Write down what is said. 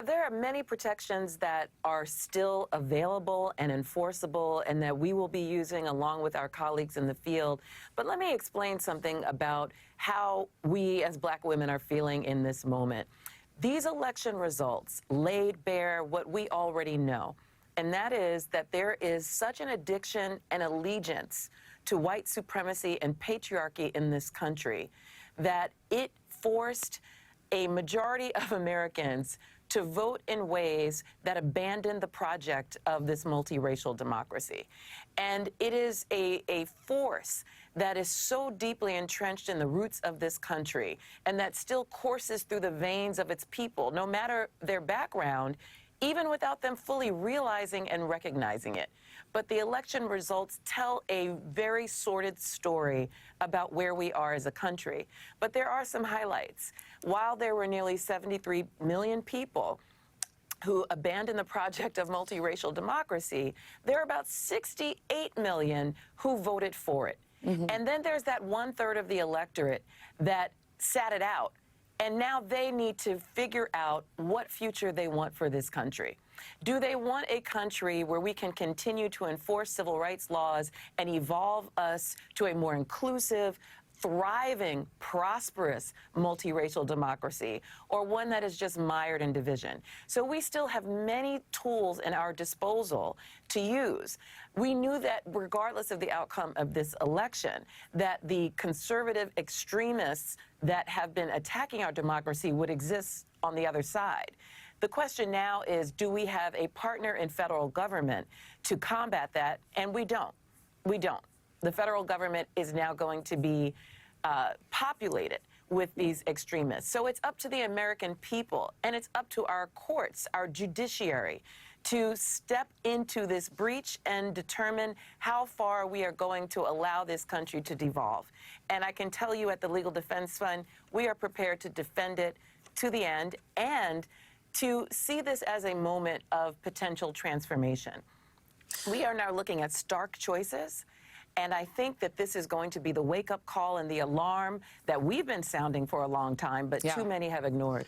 there are many protections that are still available and enforceable and that we will be using along with our colleagues in the field. But let me explain something about how we as Black women are feeling in this moment. These election results laid bare what we already know, and that is that there is such an addiction and allegiance to white supremacy and patriarchy in this country that it forced a majority of Americans to vote in ways that abandon the project of this multiracial democracy. And it is a force that is so deeply entrenched in the roots of this country and that still courses through the veins of its people, no matter their background, even without them fully realizing and recognizing it. But the election results tell a very sordid story about where we are as a country. But there are some highlights. While there were nearly 73 million people who abandoned the project of multiracial democracy, there are about 68 million who voted for it. And then there's that 1/3 of the electorate that sat it out. And now they need to figure out what future they want for this country. Do they want a country where we can continue to enforce civil rights laws and evolve us to a more inclusive, thriving, prosperous, multiracial democracy, or one that is just mired in division? So we still have many tools in our disposal to use. We knew that regardless of the outcome of this election, that the conservative extremists that have been attacking our democracy would exist on the other side. The question now is, do we have a partner in federal government to combat that? And we don't. We don't. The federal government is now going to be populated with these extremists. So it's up to the American people, and it's up to our courts, our judiciary, to step into this breach and determine how far we are going to allow this country to devolve. And I can tell you at the Legal Defense Fund, we are prepared to defend it to the end and to see this as a moment of potential transformation. We are now looking at stark choices. And I think that this is going to be the wake-up call and the alarm that we've been sounding for a long time, but too many have ignored.